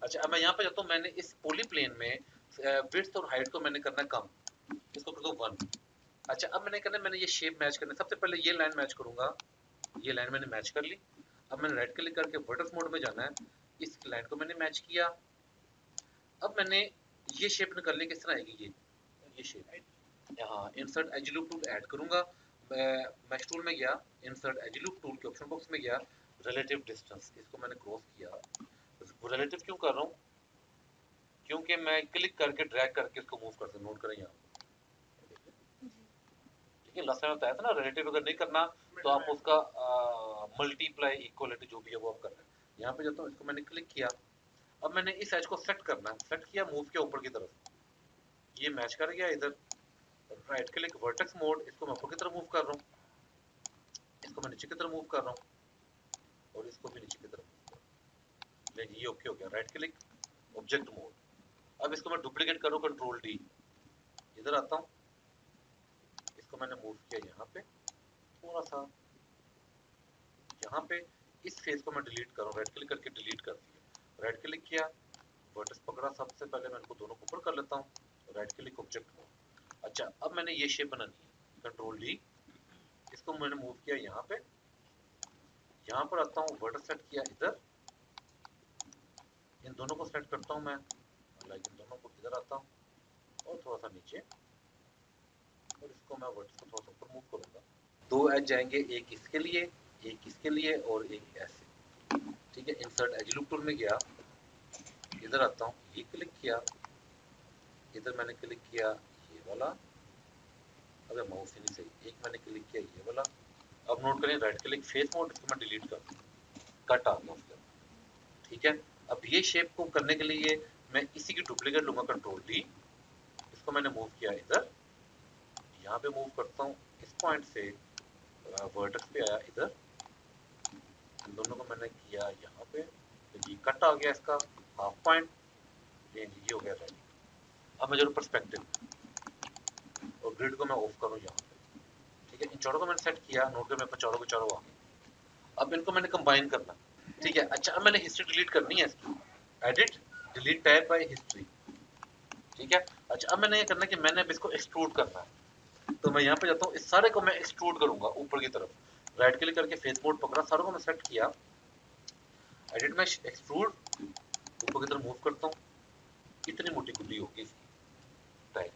अच्छा अब मैं यहाँ पे जाता हूँ, मैंने इस पोली प्लेन में विड्थ और हाइट को मैंने करना है कम, इसको कर दो 1। अच्छा अब मैंने करना है, मैंने ये शेप मैच करना है, सबसे पहले ये लाइन मैच करूंगा, ये लाइन मैंने मैच कर ली। अब मैंने राइट क्लिक करके वर्टेक्स मोड में जाना है, इस लाइन को मैंने मैच किया। अब मैंने ये शेप निकालने किस तरह आएगी, ये शेप, यहाँ insert as loop tool add करूंगा, मैं मैश टूल में गया, इंसर्ट एज लूप टूल के ऑप्शन बॉक्स में गया, रिलेटिव डिस्टेंस इसको मैंने क्रॉस किया। रिलेटिव क्यों कर रहा हूँ, क्योंकि मैं क्लिक करके ड्रैग करके इसको मूव कर सकता हूँ, नोट करें यहाँ। ठीक है, लास्ट टाइम बताया था ना, रिलेटिव अगर नहीं करना तो आप उसका मल्टीप्लाई इक्वलिटी जो भी है वो आप कर रहे हैं। यहाँ पे जाता हूँ, इसको मैंने क्लिक किया। अब मैंने इस एज को सेलेक्ट करना है, सेलेक्ट किया, मूव किया ऊपर की तरफ, ये मैच कर गया इधर। राइट क्लिक वर्टेक्स मोड, इसको मैं ऊपर की तरफ मूव कर रहा हूँ, इसको मैं नीचे की तरफ मूव कर रहा हूँ, और इसको भी नीचे की तरफ मूव कर रहा हूँ। ये ओके हो गया। राइट क्लिक ऑब्जेक्ट मोड, अब इसको मैं डुप्लीकेट करूँ, कंट्रोल डी, इधर आता हूँ, इसको मैंने मूव किया यहाँ पे थोड़ा सा, यहाँ पे इस फेस को मैं डिलीट करूँ, राइट क्लिक करके डिलीट कर दिया। राइट क्लिक किया, वर्टेक्स पकड़ा, सबसे पहले मैं इनको दोनों को ऊपर कर लेता हूँ, राइट क्लिक ऑब्जेक्ट मोड। अच्छा अब मैंने ये शेप बनानी है, कंट्रोल डी, इसको मैंने मूव किया यहाँ पे, यहाँ पर आता हूँ, वर्टेक्स सेट किया इधर, इन दोनों को सेलेक्ट करता हूँ मैं, लाइक इन दोनों को इधर आता हूँ और थोड़ा सा नीचे, और इसको मैं वर्टेक्स को थोड़ा सा ऊपर मूव करूंगा। दो एज जाएंगे, एक इसके लिए, एक इसके लिए, और एक ऐसे। ठीक है, इंसर्ट एज लूप टूल में गया, इधर आता हूँ, ये क्लिक किया, इधर मैंने क्लिक किया ये वाला, अगर माउस ही नहीं सही, एक मैंने क्लिक किया ये वाला। अब नोट करें, राइट क्लिक फेस मोड, इसको मैं डिलीट कर दूँ, कट आ गया उसका। ठीक है, अब ये शेप को करने के लिए मैं इसी की डुप्लीकेट लूंगा, कंट्रोल डी, इसको मैंने मूव किया इधर, यहाँ पे मूव करता हूँ, इस पॉइंट से वर्टेक्स पे आया इधर, इन दोनों को मैंने किया यहाँ पे, तो ये कट आ गया इसका हाफ पॉइंट, ये हो गया रेडी। अब मैं जरूर पर्सपेक्टिव और ग्रिड को मैं ऑफ करूँ यहाँ पे। ठीक है, इन चारों को मैंने सेट किया, नोट कर मेरे पास चारों के चारों आ गए। अब इनको मैंने कंबाइन करना। ठीक है, अच्छा अब मैंने हिस्ट्री डिलीट करनी है इसकी, edit delete tab by history. ठीक है, अच्छा अब मैंने ये करना है कि मैंने अब इसको एक्सट्रूड करना है, तो मैं यहाँ पे जाता हूँ, इस सारे को मैं एक्सट्रूड करूंगा ऊपर की तरफ। राइट क्लिक करके फेस मोड पकड़ा, सारों को मैं सेलेक्ट किया, एडिट में एक्सट्रूड, ऊपर की तरफ मूव करता हूँ, कितनी मोटी गुल्ली होगी इसकी टाइप।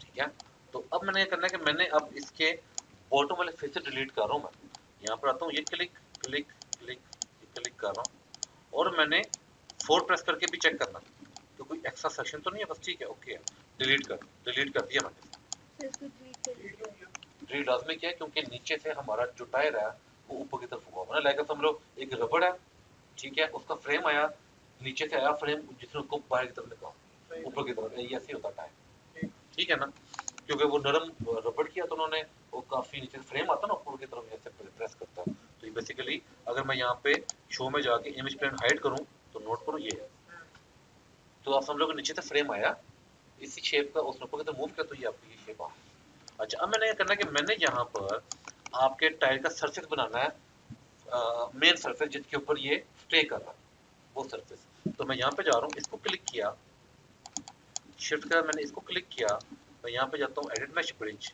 ठीक है, तो अब मैंने ये करना है कि मैंने अब इसके बॉटम वाले फेस से डिलीट कर रहा हूँ मैं, यहाँ पर आता हूँ, ये क्लिक क्लिक क्लिक क्लिक कर रहा हूँ, और मैंने 4 प्रेस करके भी चेक करना तो कोई एक्स्ट्रा सेक्शन तो नहीं है, बस ठीक है, ओके है, डिलीट कर दिया मैंने। डिलीट लाजमी किया क्योंकि नीचे से हमारा जो टायर है वो ऊपर की तरफ हुआ मैंने, लाइक समझ लो एक रबड़ है, ठीक है, उसका फ्रेम आया, नीचे से आया फ्रेम, जिसने उसको बाहर की तरफ निकाला, ऊपर की तरफ, ये ऐसे होता टायर। ठीक है ना, क्योंकि वो नरम रबड़ किया तो उन्होंने वो काफी नीचे फ्रेम आता ना ऊपर की तरफ ऐसे प्रेस करता है, तो ये बेसिकली अगर मैं यहाँ पे शो में जाके इमेज प्लेन हाइड करूँ तो नोट करो ये है, तो आप समझ लो कि नीचे से फ्रेम आया इसी शेप का, उसने ऊपर की तरफ मूव किया तो ये आपकी ये शेप आ। अच्छा अब मैंने ये करना है कि मैंने यहाँ पर आपके टायर का सरफेस बनाना है, मेन सरफेस जिसके ऊपर ये स्टे कर रहा है, वो सरफेस। तो मैं यहाँ पे जा रहा हूँ, इसको क्लिक किया, शिफ्ट कर मैंने इसको क्लिक किया, मैं यहाँ पे जाता हूँ, एडिट मैश ब्रिज।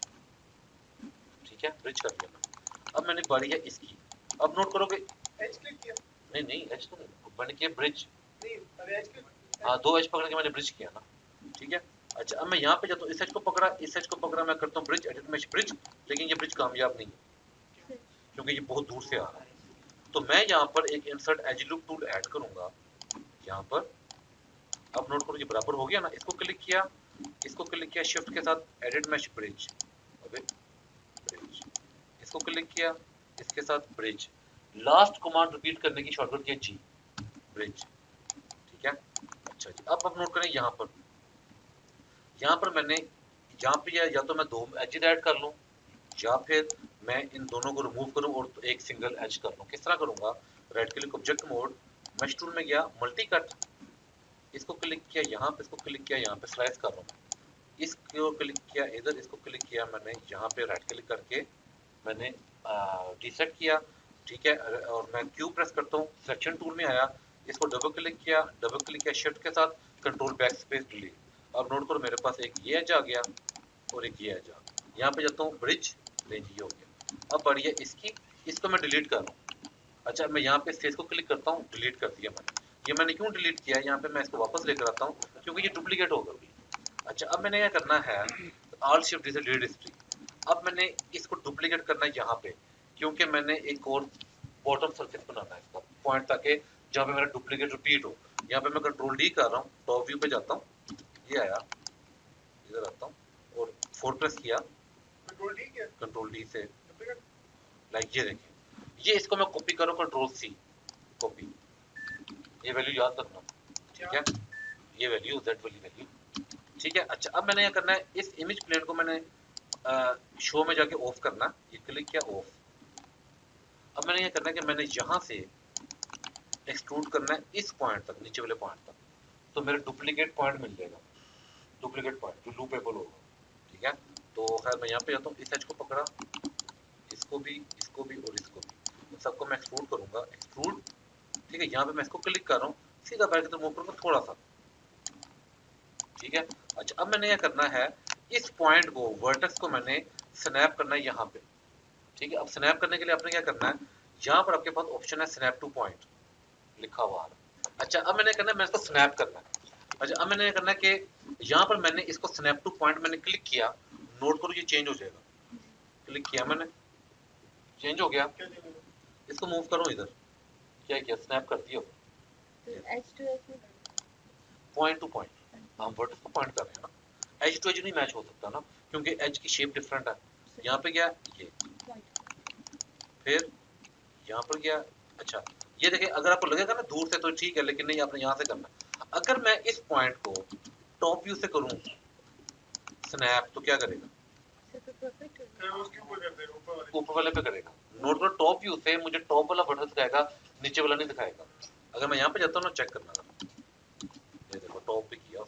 ठीक है, ब्रिज कर लिया मैं। अब मैंने बारी है इसकी, अब नोट करोगे एच क्लिक किया, नहीं एच तो नहीं, मैंने किया ब्रिज, हाँ 2 एच पकड़ के मैंने ब्रिज किया ना। ठीक है, अच्छा अब मैं यहाँ पे जाता हूँ, इस एच को पकड़ा, इस एच को पकड़ा, मैं करता हूँ ब्रिज, एडिट मैश ब्रिज, लेकिन ये ब्रिज कामयाब नहीं है क्योंकि ये बहुत दूर से आ रहा है। तो मैं यहाँ पर एक insert as loop tool add करूंगा यहाँ पर। अब नोट करो ये बराबर हो गया ना, इसको क्लिक किया, इसको क्लिक किया, शिफ्ट के साथ एडिट मैश ब्रिज, ब्रिज, इसको क्लिक किया, इसके साथ ब्रिज, लास्ट कमांड रिपीट करने की शॉर्टकट किया जी, ब्रिज। ठीक है, अच्छा जी, अब नोट करें यहाँ पर मैंने यहाँ पे या तो मैं 2 एज ऐड कर लूँ या फिर मैं इन दोनों को रिमूव करूं और तो एक सिंगल एज कर लूं। किस तरह करूंगा, right click object mode, mash tool में गया, मल्टी कट, इसको क्लिक किया यहाँ पे, इसको क्लिक किया यहाँ पे, स्लाइस कर रहा हूँ, इसको क्लिक किया इधर, इसको क्लिक किया मैंने यहाँ पे, राइट क्लिक करके मैंने डीसेट किया। ठीक है, और मैं क्यू प्रेस करता हूँ, सिलेक्शन टूल में आया, इसको डबल क्लिक किया शिफ्ट के साथ, कंट्रोल बैक स्पेस डिलीट। अब नोट करो मेरे पास एक ये एज आ गया और एक ये एज आ गया। यहाँ पे जाता हूँ ब्रिज रेंज, ये हो गया। अब बढ़िया इसको मैं डिलीट कर रहा हूँ। अच्छा मैं यहाँ पे स्पेस को क्लिक करता हूँ, डिलीट कर दिया मैंने। ये मैंने क्यों डिलीट किया, यहाँ पे मैं इसको वापस लेकर आता हूँ क्योंकि ये डुप्लीकेट होगा। अच्छा अब मैंने क्या करना है, ऑल शिफ्ट से डिलीट हिस्ट्री। अब मैंने इसको डुप्लीकेट करना है यहाँ पे, क्योंकि मैंने एक और बॉटम सरफेस बनाना है इसका पॉइंट, ताकि जहाँ पे मेरा डुप्लीकेट रिपीट हो। यहाँ पे मैं कंट्रोल डी कर रहा हूँ, टॉप व्यू पे जाता हूँ, ये आया, इधर आता हूँ और 4 प्रेस किया, कंट्रोल डी से लाइक ये देखिए, ये इसको मैं कॉपी करूँ, कंट्रोल सी कॉपी, ये वैल्यू याद रखना, ठीक है, ये वैल्यू जेड वाली वैल्यू, ठीक है। अच्छा अब मैंने क्या करना है, इस इमेज प्लेन को मैंने शो में जाके ऑफ करना, ये क्लिक किया ऑफ। अब मैंने ये करना है कि मैंने यहाँ से एक्सट्रूड करना है इस पॉइंट तक, नीचे वाले पॉइंट तक, तो मेरा डुप्लीकेट पॉइंट मिल जाएगा, डुप्लीकेट पॉइंट जो लूपेबल होगा, ठीक है। तो खैर मैं यहाँ पे जाता हूँ, इस एज को पकड़ा, इसको भी और इसको भी, इन सबको मैं एक्सट्रूड करूंगा, एक्सट्रूड, ठीक है। यहाँ पे मैं इसको क्लिक कर रहा हूँ, सीधा बैक की तरफ मूव करूंगा थोड़ा सा, ठीक है। अच्छा अब मैंने ये करना है, इस पॉइंट को, वर्टेक्स को मैंने स्नैप करना है यहाँ पे, ठीक है। अब स्नैप करने के लिए आपने क्या करना है, यहाँ पर आपके पास ऑप्शन है स्नैप टू पॉइंट लिखा हुआ है। अच्छा अब मैंने करना है, मैं इसको स्नैप करना है। अच्छा अब मैंने करना है कि यहाँ पर मैंने इसको स्नैप टू पॉइंट मैंने क्लिक किया, नोट करो ये चेंज हो जाएगा, क्लिक किया मैंने, चेंज हो गया। इसको मूव करो इधर, क्या किया, स्नैप कर दिया, पॉइंट टू पॉइंट, हम वर्टेक्स को पॉइंट कर रहे हैं ना, एज टू एज नहीं मैच हो सकता ना, क्योंकि एज की शेप डिफरेंट है। यहाँ पे गया ये, फिर यहाँ पर गया। अच्छा ये देखिए, अगर आपको लगेगा ना दूर से तो ठीक है, लेकिन नहीं, आपने यहाँ से करना। अगर मैं इस पॉइंट को टॉप व्यू से करूं स्नैप, तो क्या करेगा, ऊपर वाले पे करेगा। नोट करो टॉप व्यू से मुझे टॉप वाला बटन दिखाएगा, नीचे वाला नहीं दिखाएगा। अगर मैं यहाँ पे जाता हूँ ना, चेक करना, ये देखो टॉप पे किया,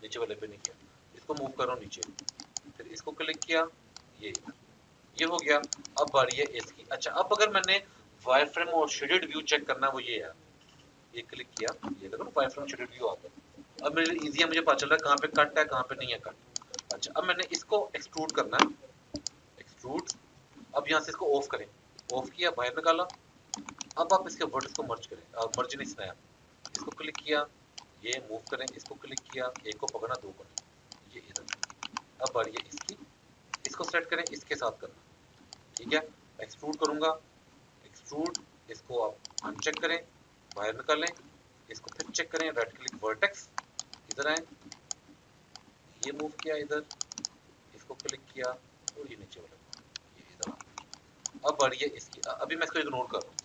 नीचे वाले पे नहीं किया। इसको मूव करो नीचे, फिर इसको क्लिक किया, ये हो गया। अब बारी है इसकी। अच्छा अब अगर मैंने वायर फ्रेम और शेडेड व्यू चेक करना, वो ये है, ये क्लिक किया, ये देखो वायर फ्रेम शेडेड व्यू आता है। अब मेरे लिए इजी है, मुझे पता चल रहा है कहाँ पे कट है, कहाँ पे नहीं है कट। अच्छा अब मैंने इसको एक्सट्रूड करना है, एक्सट्रूड। अब यहाँ से इसको ऑफ करें, ऑफ किया, बाहर निकाला। अब आप इसके वर्ड्स को मर्ज करें, मर्ज नहीं स्नैप, इसको क्लिक किया, ये मूव करें, इसको क्लिक किया, एक को पकड़ना, दो को, ये इधर। अब बारी है इसकी, इसको सेट करें, इसके साथ करना, ठीक है। एक्सट्रूड करूंगा, एक्सट्रूड, इसको आप अनचेक करें, बाहर निकालें, इसको फिर चेक करें, राइट क्लिक वर्टेक्स, इधर आए, ये मूव किया इधर, इसको क्लिक किया और ये नीचे वाला, ये इधर आ। अब बढ़िए इसकी, अभी मैं इसको इग्नोर कर रहा हूँ।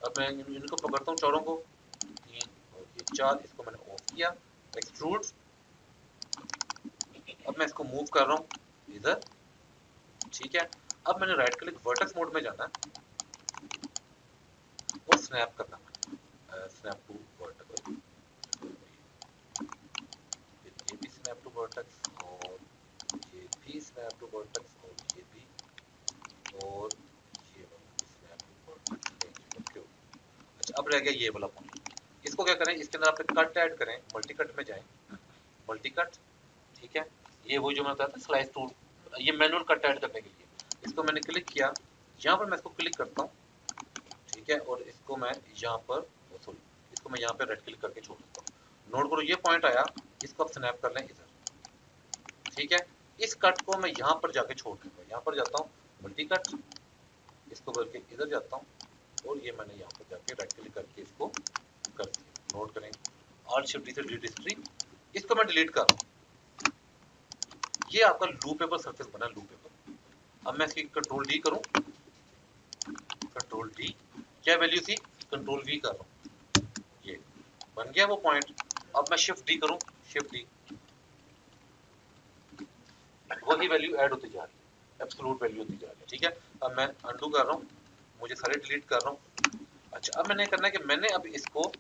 अब मैं इनको पकड़ता हूँ चारों को, 3 और ये 4, इसको मैंने ऑफ किया, एक्सट्रूड। अब मैं इसको मूव कर रहा हूँ इधर, ठीक है। अब मैंने राइट क्लिक वर्टेक्स मोड में जाना है और स्नैप करना है, स्नैप टू वर्टेक्स, ये भी स्नैप टू वर्टेक्स, और ये भी स्नैप टू वर्टेक्स, और ये भी, और ये वाला स्नैप टू वर्टेक्स। अच्छा अब रह गया ये वाला पॉइंट, इसको क्या करें, इसके अंदर आप कट ऐड करें, मल्टी कट में जाएं, मल्टी कट, ठीक है। ये वो जो मैं बताया था स्लाइस टूल, ये मैनुअल कट ऐड करने के लिए, इसको मैंने क्लिक किया, यहाँ पर मैं इसको क्लिक करता हूँ, ठीक है। और इसको मैं यहाँ पर, सॉरी, इसको मैं यहाँ पे राइट क्लिक करके छोड़ देता हूँ। नोट करो ये पॉइंट आया, इसको आप स्नैप कर लें इधर, ठीक है। इस कट को मैं यहाँ पर जाके छोड़ दूंगा, यहाँ पर जाता हूँ, मल्टी कट, इसको करके इधर जाता हूँ, और ये मैंने यहाँ पर जाके राइट क्लिक करके इसको कर दिया। नोट करें, ऑल्ट शिफ्ट डी से डिलीट हिस्ट्री, इसको मैं डिलीट कर रहा हूँ। ये आपका लूपेबल सरफेस बना, लूपेबल। अब मैं इसकी कंट्रोल डी करूँ, कंट्रोल डी, क्या वैल्यू थी, कंट्रोल वी कर रहा हूँ, ये बन गया वो पॉइंट। अब मैं शिफ्ट डी करूँ, शिफ्ट डी, वही वैल्यू ऐड होती जा रही है, एब्सोल्यूट वैल्यू होती जा रही है, ठीक है। अब मैं अंडू कर रहा हूँ, मुझे सारे डिलीट कर रहा हूँ। अच्छा अब मैंने करना है कि मैंने अब इसको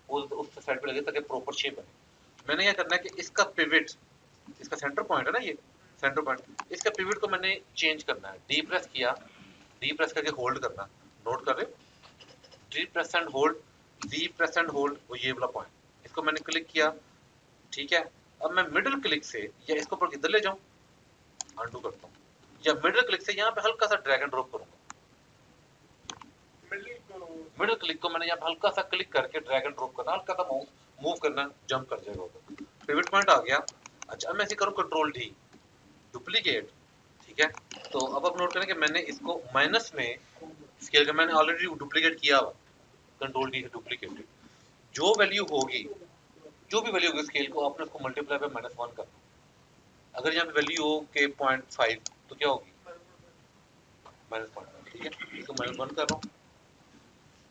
उस साइड पे लगे ताकि प्रॉपर शेप बने। मैंने क्या करना है कि इसका पिवट, इसका सेंटर पॉइंट है ना, ये सेंटर पॉइंट, इसका पिवट को मैंने चेंज करना है। डी प्रेस किया, डी प्रेस करके होल्ड करना, नोट कर रहे हो, D press and hold, V press and hold, वो ये वाला पॉइंट, इसको मैंने क्लिक किया, ठीक है। अब मैं मिडिल क्लिक से या इसको ऊपर किधर ले जाऊं, अंडू करता हूं, या मिडिल क्लिक से यहाँ पे हल्का सा ड्रैग एंड ड्रॉप करूंगा। मिडिल क्लिक को मैंने यहाँ हल्का सा क्लिक करके ड्रैग एंड ड्रॉप करना, हल्का सा मूव करना, जंप कर जाएगा ऊपर, पिवट पॉइंट आ गया। अच्छा, अब मैं ऐसे करूँ कंट्रोल डी, डुप्लीकेट, ठीक है। तो अब आप नोट करें कि मैंने इसको माइनस में स्केल का मैंने ऑलरेडी डुप्लीकेट किया हुआ, कंट्रोल डी से डुप्लीकेटेड, जो वैल्यू होगी, जो भी वैल्यू होगी स्केल को आपने उसको मल्टीप्लाई बाय -1 करना। अगर यहाँ पे वैल्यू हो के 0.5 तो क्या होगी, -0.5, ठीक है। इसको -1 कर रहा हूँ,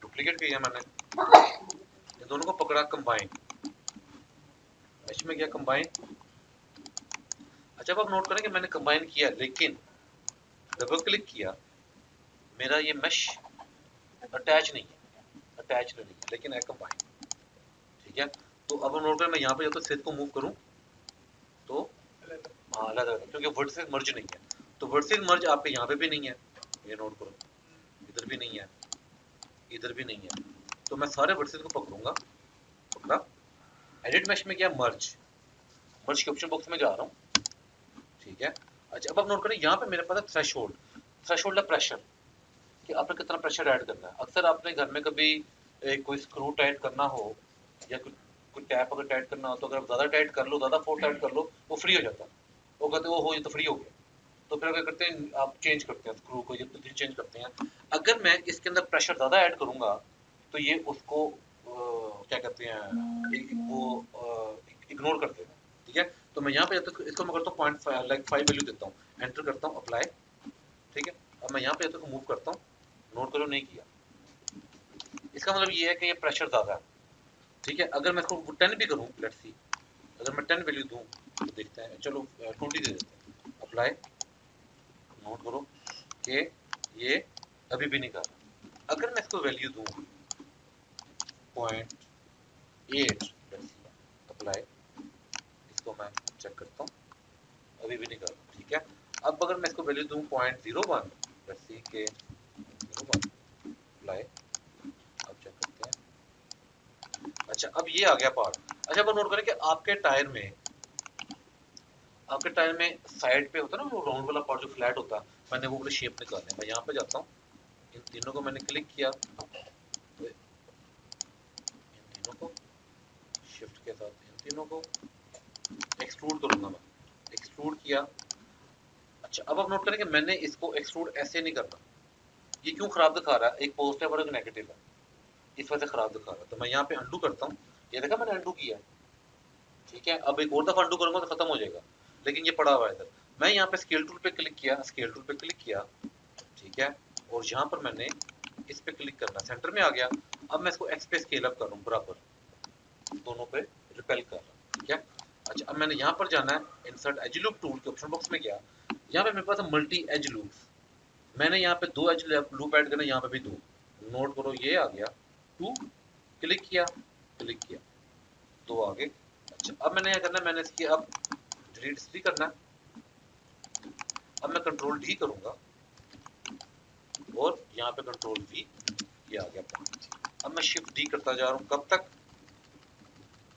डुप्लीकेट किया मैंने, ये दोनों को पकड़ा, कंबाइन, मैश में गया कंबाइन। अच्छा, अब आप नोट करें कि मैंने कंबाइन किया, लेकिन डबल क्लिक किया, मेरा ये मैश अटैच नहीं है, लेकिन है कंबाइन, ठीक है। तो अब नोट करें, मैं यहाँ पे जब तक स्विच को मूव करूँ तो हाँ अलग, क्योंकि वर्टिसेस मर्ज नहीं है, तो वर्टिसेस मर्ज आपके यहाँ पे भी नहीं है, ये नोट करो, इधर भी नहीं है, इधर भी नहीं है, तो मैं सारे वर्टिसेस को पकड़ूंगा, पकड़ा, एडिट मैश में गया, मर्ज के ऑप्शन बॉक्स में जा रहा हूँ, ठीक है। अच्छा, अब आप नोट करें, यहाँ पे मेरे पास है थ्रेशोल्ड है प्रेशर, कि आपने कितना प्रेशर ऐड करना है। अक्सर आपने घर में कभी कोई स्क्रू टाइट करना हो या कोई टैप अगर टाइट करना हो, तो अगर आप ज़्यादा टाइट कर लो, ज़्यादा फोर्स टाइट कर लो, वो फ्री हो जाता है, वो कहते हैं वो हो, ये तो फ्री हो गया, तो फिर क्या करते हैं, आप चेंज करते हैं स्क्रू को, ये चेंज करते हैं। अगर मैं इसके अंदर प्रेशर ज़्यादा ऐड करूँगा तो ये उसको क्या कहते हैं, वो इग्नोर कर देगा, ठीक है। तो मैं यहाँ पे जब तक इसको मैं करता हूँ 0.5 वैल्यू देता हूँ, एंटर करता हूँ, अप्लाई, ठीक है। अब मैं यहाँ पे जब तक मूव करता हूँ, नोट करो नहीं किया, इसका मतलब ये है कि ये प्रेशर ज़्यादा है, ठीक है। अगर मैं इसको 10 भी करूँ, लेट्स सी, अगर मैं 10 वैल्यू दूँ तो देखते हैं, चलो 20 दे देते हैं, अप्लाई, नोट करो कि ये अभी भी नहीं कर रहा। अगर मैं इसको वैल्यू दूँ 0.8, अप्लाई, इसको मैं चेक करता हूँ, अभी भी नहीं कर रहा, ठीक है। अब अगर मैं इसको वैल्यू दूँ 0.01, लेट्स सी के 0.1, अप्लाई, अब चेक करते हैं। अच्छा, अब ये आ गया पार्ट। अच्छा, अब नोट करें कि आपके टायर में साइड पे होता है ना वो राउंड वाला पार्ट जो फ्लैट होता है, मैंने वो वाली शेप निकालनी है। मैं यहाँ पे जाता हूँ, इन तीनों को मैंने क्लिक किया, इन तीनों को शिफ्ट के साथ इन तीनों को एक्सट्रूड करूंगा मैं, एक्सट्रूड किया। अच्छा, अब आप नोट करें कि मैंने इसको एक्सट्रूड ऐसे नहीं करना, ये क्यों खराब दिखा रहा है, एक पॉजिटिव और एक नेगेटिव है, इस वजह से खराब दिखा रहा है। तो मैं यहाँ पे अंडू करता हूँ, ये देखा मैंने अंडू किया, ठीक है। अब एक और दफा अंडू करूंगा तो खत्म हो जाएगा, लेकिन ये पड़ा हुआ है इधर। मैं यहाँ पे स्केल टूल पे क्लिक किया, ठीक है, और यहाँ पर मैंने इस पे क्लिक करना, सेंटर में आ गया। अब मैं इसको एक्स पे स्केल अप कर रहा हूँ, बराबर दोनों पे रिपेल कर रहा हूँ, ठीक है। अच्छा, अब मैंने यहाँ पर जाना है, इंसर्ट एज लूप टूल के ऑप्शन बॉक्स में गया, यहाँ पे मेरे पास है मल्टी एज लूप्स, मैंने यहाँ पे 2 एज लूप ऐड करना, यहाँ पे भी 2, नोट करो ये आ गया 2, क्लिक किया, 2 आ गए। अच्छा, अब मैंने क्या करना है, मैंने इसकी अब डिलीट 3 करना है। अब मैं कंट्रोल डी करूंगा और यहाँ पे कंट्रोल वी, ये आ गया। अब मैं शिफ्ट डी करता जा रहा हूँ, कब तक,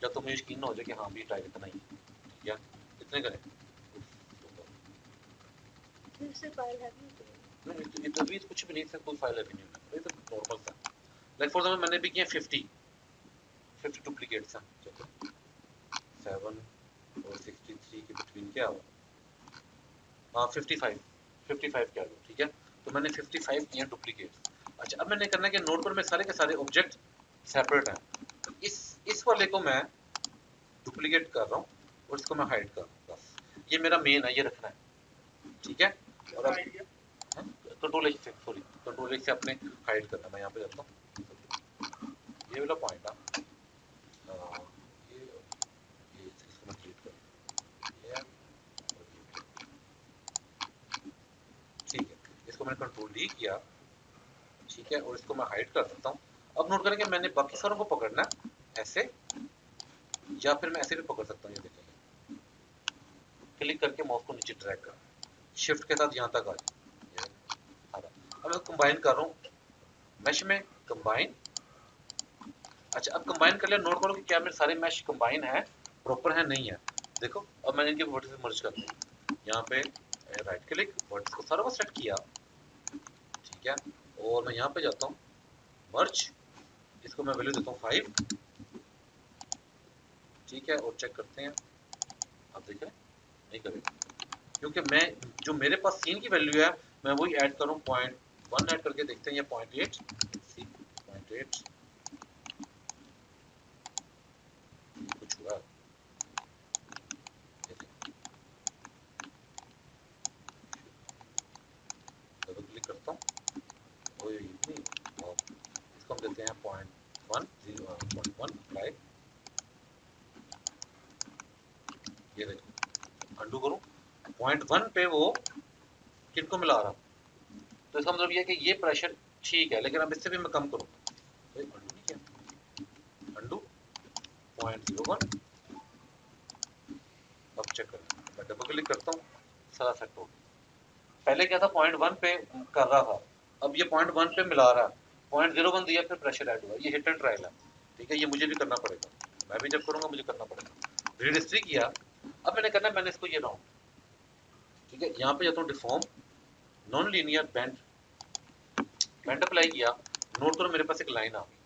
जब तक मुझे यकीन ना हो जाए कि हाँ भी टाइप इतना ही है, ठीक है। कितने करें, नहीं तो भी कुछ भी नहीं था, कोई फाइल अभी नहीं है, ये तो नॉर्मल था। लाइक फॉर एग्जांपल मैंने भी किया 50 डुप्लीकेट्स हैं, चलो 7 और 63 के बिटवीन क्या हुआ, हाँ 55 क्या लो, ठीक है। तो मैंने 55 किए डुप्लीकेट। अच्छा, अब मैंने करना है कि नोट पर मैं सारे के सारे ऑब्जेक्ट सेपरेट हैं, तो इस वाले को मैं डुप्लीकेट कर रहा हूँ और इसको मैं हाइड कर रहा हूँ, बस ये मेरा मेन है, ये रखना है, ठीक है। और अब कंट्रोल एच से, सॉरी कंट्रोल एच से अपने हाइड करना, मैं यहाँ पे जाता हूँ, ये वाला पॉइंट है, ये इसको मैं डिलीट कर, ये ठीक है, इसको मैंने कंट्रोल डी किया, ठीक है, और इसको मैं हाइड कर सकता हूँ। अब नोट करें कि मैंने बाकी सारों को पकड़ना ऐसे, या फिर मैं ऐसे भी पकड़ सकता हूँ, ये देखेंगे, क्लिक करके माउस को नीचे ड्रैग कर, शिफ्ट के साथ यहाँ तक आ जाए, अब मैं कंबाइन कर रहा हूँ, मैश में कंबाइन, अच्छा अब कंबाइन कर लिया, नोट करो कि क्या मेरे सारे मैश कंबाइन है, प्रॉपर है, नहीं है। देखो अब मैंने इनके वर्टिसेस मर्ज कर दिए, यहाँ पे राइट क्लिक, वर्टिस को सारा को सेट किया, ठीक है, और मैं यहाँ पे जाता हूँ मर्ज, इसको मैं वैल्यू देता हूँ 5, ठीक है, और चेक करते हैं, आप देख रहे हैं नहीं करेगा, क्योंकि मैं जो मेरे पास सीन की वैल्यू है मैं वही ऐड करूँ, 0.1 ऐड करके देखते हैं, ये 0.8 सी 0.8 कुछ हुआ, डबल क्लिक करता हूँ, इसको हम देते हैं 0.1 अप्लाई, ये देखो अंडू करूँ, 0.1 पे वो किनको मिला रहा, तो इसका मतलब ये है कि ये प्रेशर ठीक है, लेकिन अब इससे भी मैं कम करूँ, तो अंडू नहीं किया, अंडू 0.01, अब चेक करें, मैं डबल क्लिक करता हूँ, सारा सेट हो गया। पहले क्या था 0.1 पे कर रहा था, अब ये 0.1 पे मिला रहा है, 0.01 दिया फिर प्रेशर ऐड हुआ, ये हिट एंड ट्रायल है, ठीक है, ये मुझे भी करना पड़ेगा, मैं भी जब करूंगा मुझे करना पड़ेगा। रीड हिस्ट्री किया, अब मैंने करना है, मैंने इसको ये राउंड, ठीक है, यहाँ पे जाता हूँ deform, non linear bend, bend apply किया, नोट करो मेरे पास एक लाइन आ गई,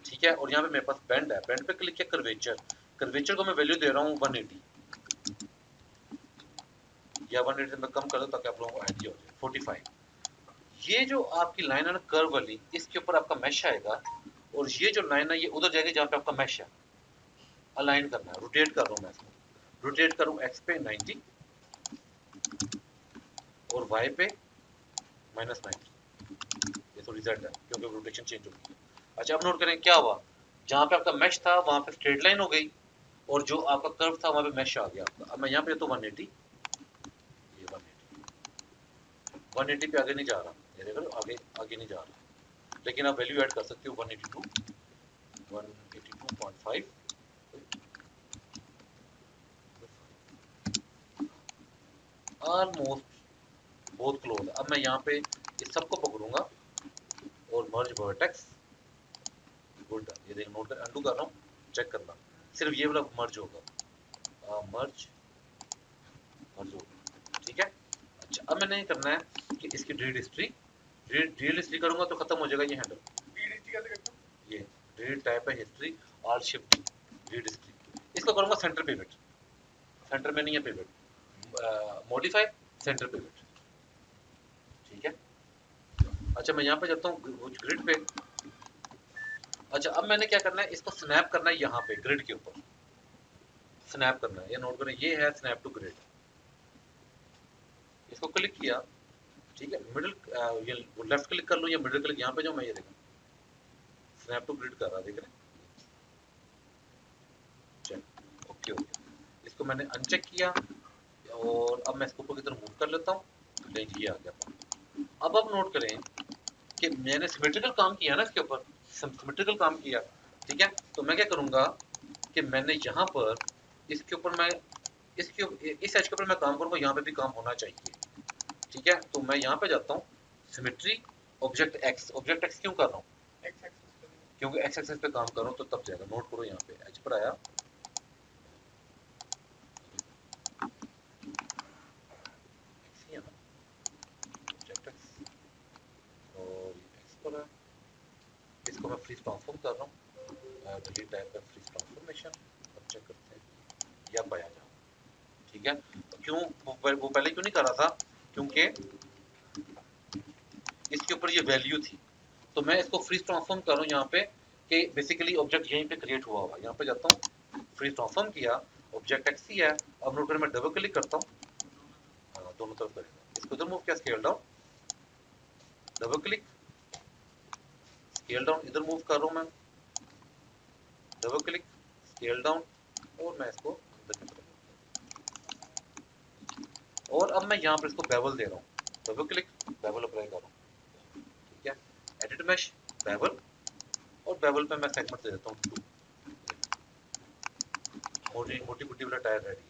ठीक है, और यहाँ पे मेरे पास बेंड है, बेंड पे क्लिक किया, कर्वेचर, कर्वेचर को मैं वैल्यू दे रहा हूँ 180 या 180 से मैं कम कर दूं ताकि आप लोगों को आइडिया हो जाए, 45। ये जो आपकी लाइन है ना कर्व वाली, इसके ऊपर आपका मैश आएगा, और ये जो लाइन है ये उधर जाएगी जहाँ पे आपका मैश है, अलाइन करना है, रोटेट कर रहा हूँ मैं इसको, रोटेट करूँ एक्स पे 90 और वाई पे -90, ये तो रिजल्ट है क्योंकि रोटेशन चेंज होगी। अच्छा अब नोट करें क्या हुआ, जहाँ पे आपका मैश था वहाँ पे स्ट्रेट लाइन हो गई, और जो आपका कर्व था वहाँ पे मैश आ गया आपका। अब मैं यहाँ पे तो 180, ये 180 पे आगे नहीं जा रहा, ये देख लो आगे आगे नहीं जा रहा, लेकिन आप वैल्यू ऐड कर सकते हो 182, 182.5, ऑलमोस्ट बहुत क्लोज। अब मैं यहाँ पे इस सबको पकड़ूंगा और मर्ज वर्टेक्स, गुड, ये देख नोट कर, अंडू कर रहा हूँ, चेक करना, सिर्फ ये वाला मर्ज होगा, मर्ज मर्ज होगा, ठीक है। अच्छा अब मैंने करना है कि इसकी रीड हिस्ट्री, रीड हिस्ट्री करूंगा तो खत्म हो जाएगा ये हैंडल, रीड हिस्ट्री कैसे करता हूं, ये रीड टाइप है हिस्ट्री, आल शिफ्ट रीड हिस्ट्री, इसको करूंगा सेंटर पिवट, सेंटर में नहीं है पिवट, मॉडिफाई सेंटर पिवट, ठीक है। अच्छा मैं यहाँ पे जाता हूँ ग्रिड पे, अच्छा अब मैंने क्या करना है, इसको स्नैप करना है यहाँ पे ग्रिड के ऊपर, स्नैप करना है, ये नोट करें, ये है स्नैप टू ग्रिड, इसको क्लिक किया, ठीक है, मिडिल, ये लेफ्ट क्लिक कर लो या मिडिल क्लिक, यहाँ पे जो मैं ये देखा स्नैप टू ग्रिड कर रहा, देख रहे हैं, चेक, ओके ओके, इसको मैंने अनचेक किया, और अब मैं इसको ऊपर की तरफ मूव कर लेता हूँ, नहीं ये आ गया। अब आप नोट करें कि मैंने सिमेट्रिकल काम किया ना इसके ऊपर, सिमेट्रिकल काम किया, ठीक है, तो मैं क्या करूंगा कि मैंने यहाँ पर इसके ऊपर मैं इसके इस एज के ऊपर मैं काम करूंगा, यहाँ पे भी काम होना चाहिए, ठीक है, तो मैं यहाँ पे जाता हूँ सिमेट्री, ऑब्जेक्ट एक्स क्यों कर रहा हूँ, क्योंकि एक्स एक्सिस पे काम करो तो तब जाएगा, नोट करो यहाँ पे एच पर आया, एक्स ही है ना, ऑब्जेक्ट एक्स, और एक्स पर है, इसको मैं फ्रीज ट्रांसफॉर्म कर रहा हूँ, डिलीट टाइप है फ्रीज ट्रांसफॉर्मेशन, अब चेक करते हैं या पाया जाओ, ठीक है, तो क्यों वो पहले क्यों नहीं कर रहा था, क्योंकि इसके ऊपर ये वैल्यू थी, तो मैं इसको फ्रीज ट्रांसफॉर्म कर रहा हूँ यहाँ पे कि बेसिकली ऑब्जेक्ट यहीं पे क्रिएट हुआ होगा, यहाँ पे जाता हूँ फ्रीज ट्रांसफॉर्म किया, ऑब्जेक्ट एक्स ही है, अब नोट करें मैं डबल क्लिक करता हूँ, दोनों तरफ करेगा, इसको इधर मूव किया, scale down, double click, scale down, इधर मूव कर रहा हूँ मैं, डबल क्लिक, स्केल डाउन, और मैं इसको अंदर की तरफ, और अब मैं यहाँ पर इसको बेवल दे रहा हूँ, डबल क्लिक, बेवल अप्लाई कर रहा हूँ, ठीक है, एडिट मैश, बेवल, और बेवल पे मैं सेगमेंट दे देता हूँ 2, मोटी मोटी गुड्डी वाला टायर रेडी है।